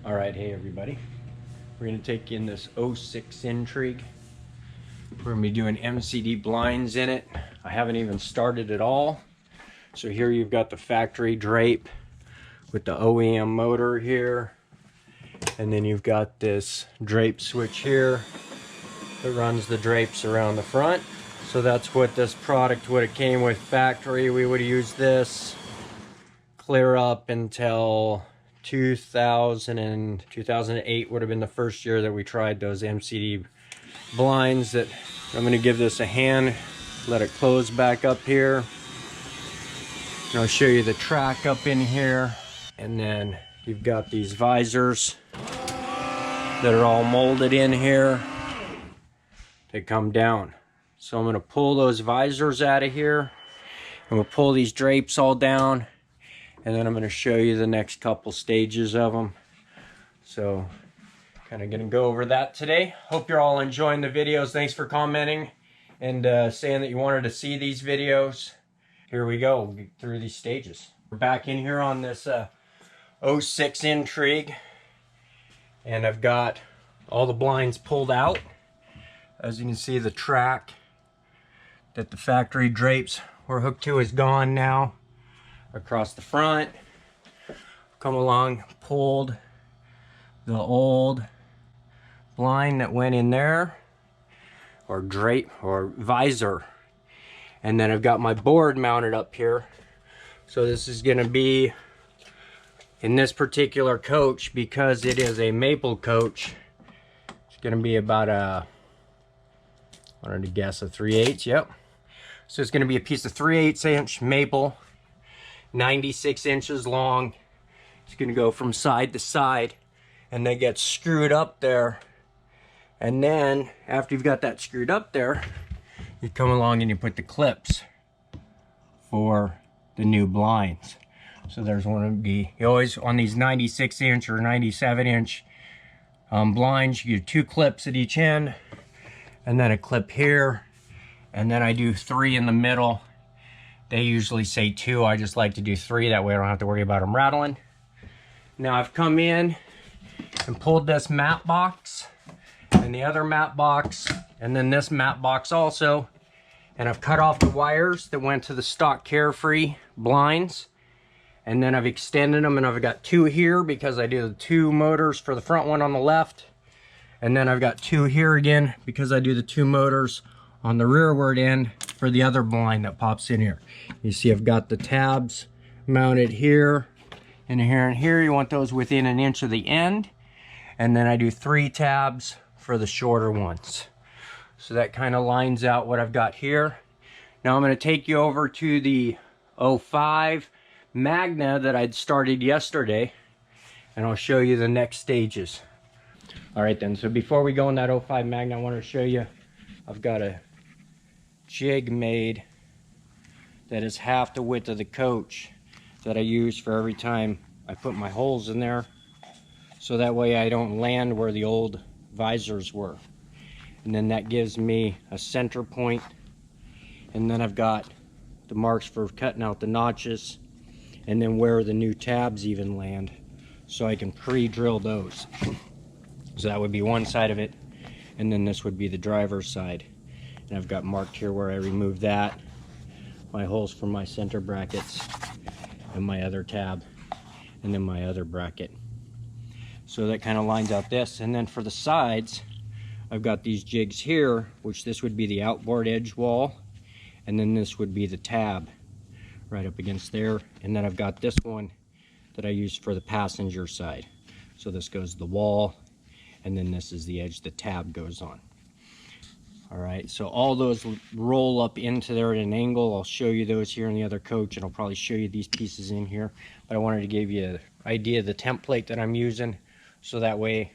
All right, hey everybody. We're gonna take in this 06 Intrigue. We're gonna be doing MCD blinds in it. I haven't even started at all. So here you've got the factory drape with the OEM motor here. And then you've got this drape switch here that runs the drapes around the front. So that's what this product would have came with factory. We would have used this clear up until 2008 would have been the first year that we tried those MCD blinds. That I'm going to give this a hand, let it close back up here. And I'll show you the track up in here. And then you've got these visors that are all molded in here. They come down. So I'm going to pull those visors out of here, and we'll pull these drapes all down, and then I'm going to show you the next couple stages of them. So kind of going to go over that today. Hope you're all enjoying the videos. Thanks for commenting and saying that you wanted to see these videos. Here we go. We'll get through these stages. We're back in here on this 06 Intrigue, and I've got all the blinds pulled out. As you can see, the track that the factory drapes were hooked to is gone now. Across the front, come along, pulled the old blind that went in there, or drape or visor, and then I've got my board mounted up here. So this is going to be, in this particular coach, because it is a maple coach, it's going to be about a, I wanted to guess, a 3/8, yep. So it's going to be a piece of 3/8 inch maple, 96 inches long. It's going to go from side to side, and they get screwed up there. And then after you've got that screwed up there, you come along and you put the clips for the new blinds. So there's one to be, you always, on these 96 inch or 97 inch blinds, you get 2 clips at each end, and then a clip here. And then I do 3 in the middle. They usually say 2. I just like to do 3. That way I don't have to worry about them rattling. Now I've come in and pulled this mat box and the other mat box and then this mat box also. And I've cut off the wires that went to the stock Carefree blinds. And then I've extended them, and I've got 2 here because I do the 2 motors for the front one on the left. And then I've got 2 here again because I do the 2 motors on the rearward end for the other blind that pops in here. You see I've got the tabs mounted here and here and here. You want those within 1 inch of the end. And then I do 3 tabs for the shorter ones. So that kind of lines out what I've got here. Now I'm going to take you over to the 05 Magna that I'd started yesterday, and I'll show you the next stages. All right then, so before we go in that 05 Magna, I want to show you, I've got a jig made that is half the width of the coach that I use for every time I put my holes in there, so that way I don't land where the old visors were. And then that gives me a center point, and then I've got the marks for cutting out the notches, and then where the new tabs even land, so I can pre-drill those. So that would be one side of it, and then this would be the driver's side. And I've got marked here where I removed that, my holes for my center brackets, and my other tab, and then my other bracket. So that kind of lines out this. And then for the sides, I've got these jigs here, which this would be the outboard edge wall, and then this would be the tab right up against there. And then I've got this one that I use for the passenger side. So this goes the wall, and then this is the edge the tab goes on. All right, so all those roll up into there at an angle. I'll show you those here in the other coach, and I'll probably show you these pieces in here. But I wanted to give you an idea of the template that I'm using, so that way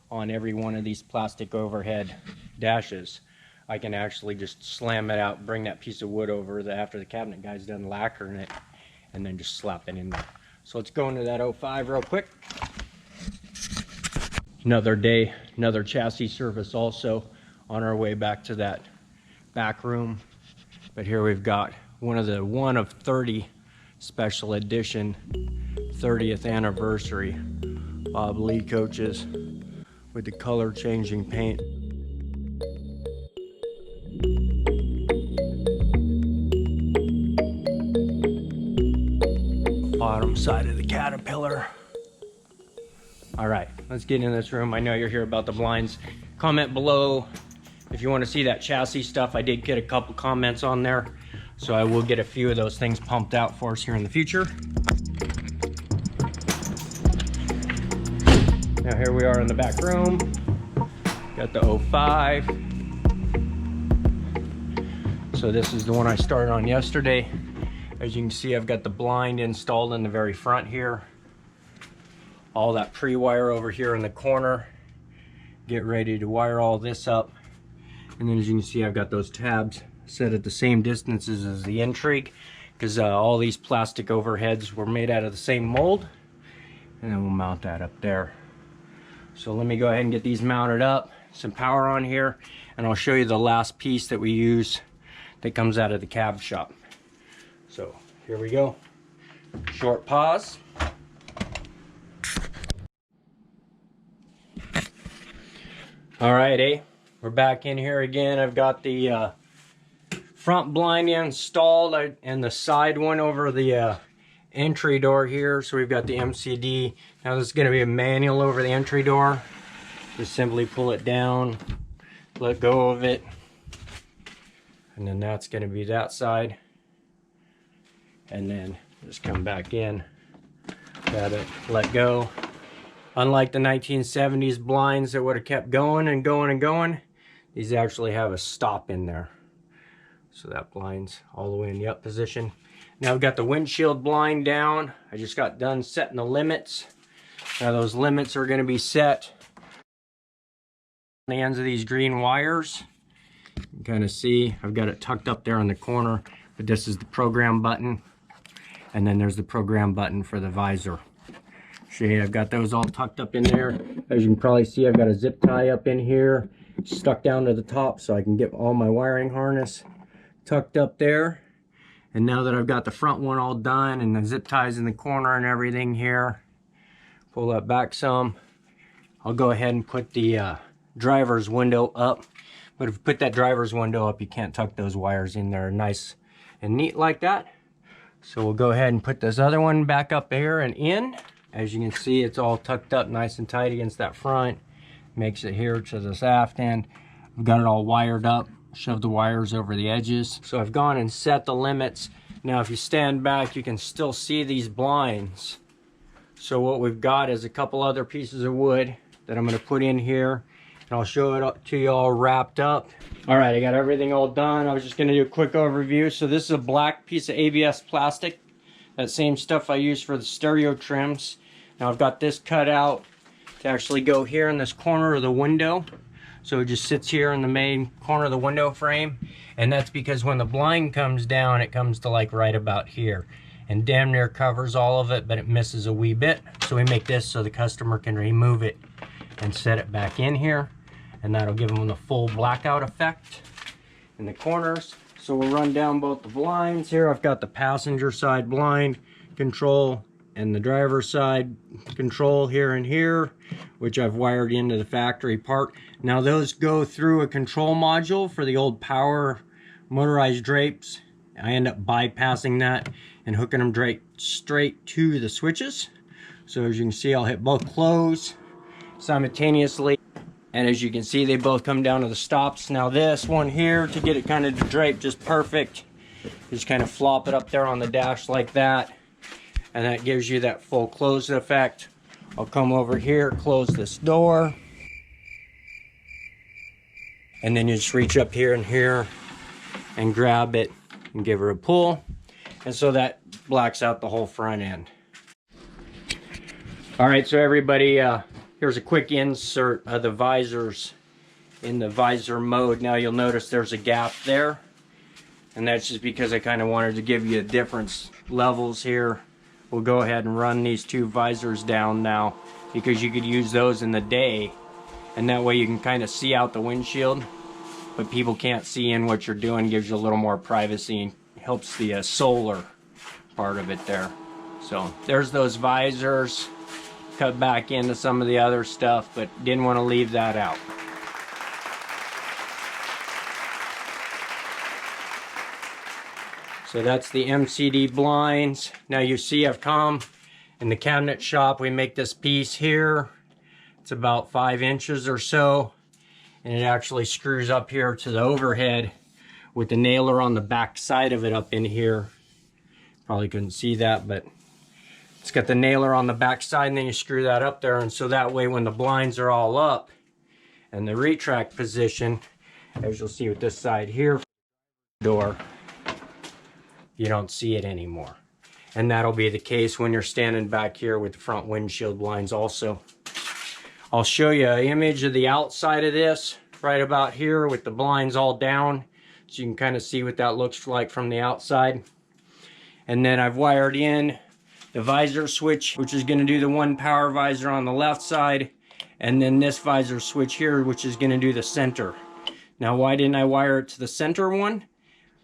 on every one of these plastic overhead dashes, I can actually just slam it out, bring that piece of wood over after the cabinet guy's done lacquering it, and then just slap it in there. So let's go into that 05 real quick. Another day, another chassis service also, on our way back to that back room. But here we've got one of 30 special edition 30th anniversary Bob Lee coaches with the color changing paint. Bottom side of the Caterpillar. All right, let's get in this room. I know you're here about the blinds. Comment below if you want to see that chassis stuff. I did get a couple comments on there, so I will get a few of those things pumped out for us here in the future. Now here we are in the back room. Got the 05. So this is the one I started on yesterday. As you can see, I've got the blind installed in the very front here. All that pre-wire over here in the corner. Get ready to wire all this up. And then as you can see, I've got those tabs set at the same distances as the Intrigue, because all these plastic overheads were made out of the same mold. And then we'll mount that up there. So let me go ahead and get these mounted up. Some power on here, and I'll show you the last piece that we use that comes out of the cab shop. So here we go. Short pause. All right, we're back in here again. I've got the front blind installed and the side one over the entry door here. So we've got the MCD. Now this is going to be a manual over the entry door. Just simply pull it down, let go of it, and then that's going to be that side. And then just come back in, grab it, let go. Unlike the 1970s blinds that would have kept going and going and going, these actually have a stop in there. So that blind's all the way in the up position. Now I've got the windshield blind down. I just got done setting the limits. Now those limits are going to be set on the ends of these green wires. You can kind of see I've got it tucked up there in the corner, but this is the program button. And then there's the program button for the visor. See, I've got those all tucked up in there. As you can probably see, I've got a zip tie up in here, stuck down to the top so I can get all my wiring harness tucked up there. And now that I've got the front one all done and the zip ties in the corner and everything here, pull that back some, I'll go ahead and put the driver's window up. But if you put that driver's window up, you can't tuck those wires in there nice and neat like that. So we'll go ahead and put this other one back up here and in. As you can see, it's all tucked up nice and tight against that front. Makes it here to this aft end. I've got it all wired up, shoved the wires over the edges. So I've gone and set the limits. Now if you stand back, you can still see these blinds. So what we've got is a couple other pieces of wood that I'm going to put in here. And I'll show it to you all wrapped up. All right, I got everything all done. I was just going to do a quick overview. So this is a black piece of ABS plastic. That same stuff I use for the stereo trims. Now I've got this cut out to actually go here in this corner of the window. So it just sits here in the main corner of the window frame. And that's because when the blind comes down, it comes to like right about here. And damn near covers all of it, but it misses a wee bit. So we make this so the customer can remove it and set it back in here. And that'll give them the full blackout effect in the corners. So we'll run down both the blinds here. I've got the passenger side blind control and the driver's side control here and here, which I've wired into the factory part. Now those go through a control module for the old power motorized drapes. I end up bypassing that and hooking them straight to the switches. So as you can see, I'll hit both close simultaneously. And as you can see, they both come down to the stops. Now this one here, to get it kind of draped just perfect, just kind of flop it up there on the dash like that. And that gives you that full close effect. I'll come over here, close this door. And then you just reach up here and here and grab it and give her a pull. And so that blacks out the whole front end. All right, so everybody, here's a quick insert of the visors in the visor mode. Now you'll notice there's a gap there. And that's just because I kind of wanted to give you different levels here. We'll go ahead and run these two visors down now, because you could use those in the day. And that way you can kind of see out the windshield, but people can't see in what you're doing. Gives you a little more privacy and helps the solar part of it there. So there's those visors. cut back into some of the other stuff, but didn't want to leave that out. So that's the MCD blinds. Now you see I've come in the cabinet shop. We make this piece here. It's about 5 inches or so, and it actually screws up here to the overhead with the nailer on the back side of it up in here. Probably couldn't see that, but it's got the nailer on the back side, and then you screw that up there, and so that way when the blinds are all up and the retract position, as you'll see with this side here door, you don't see it anymore. And that'll be the case when you're standing back here with the front windshield blinds also. I'll show you an image of the outside of this right about here with the blinds all down, so you can kind of see what that looks like from the outside. And then I've wired in the visor switch, which is going to do the one power visor on the left side, and then this visor switch here, which is going to do the center. Now, why didn't I wire it to the center one?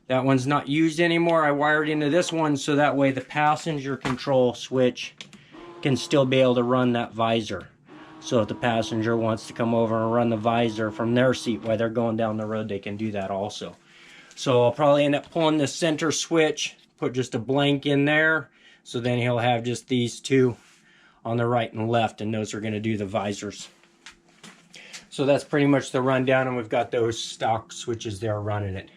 That one's not used anymore. I wired into this one so that way the passenger control switch can still be able to run that visor. So if the passenger wants to come over and run the visor from their seat while they're going down the road, they can do that also. So I'll probably end up pulling the center switch, put just a blank in there, so then he'll have just these two on the right and left, and those are going to do the visors. So that's pretty much the rundown, and we've got those stock switches there running it.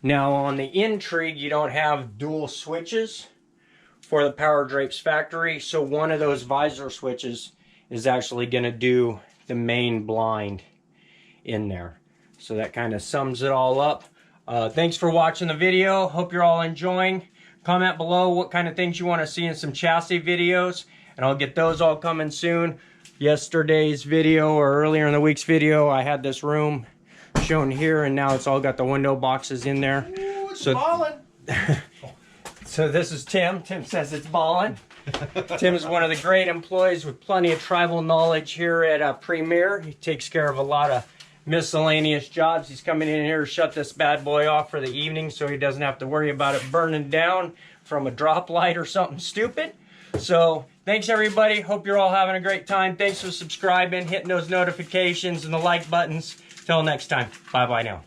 Now on the Intrigue, you don't have dual switches for the Power Drapes factory, so one of those visor switches is actually going to do the main blind in there. So that kind of sums it all up. Thanks for watching the video. Hope you're all enjoying. Comment below what kind of things you want to see in some chassis videos, and I'll get those all coming soon. Yesterday's video, or earlier in the week's video, I had this room shown here, and now it's all got the window boxes in there. Ooh, it's so ballin'. So this is Tim. Tim says it's ballin'. Tim is one of the great employees with plenty of tribal knowledge here at Premier. He takes care of a lot of miscellaneous jobs. He's coming in here to shut this bad boy off for the evening so he doesn't have to worry about it burning down from a drop light or something stupid. So thanks everybody. Hope you're all having a great time. Thanks for subscribing, hitting those notifications and the like buttons. Till next time. Bye-bye now.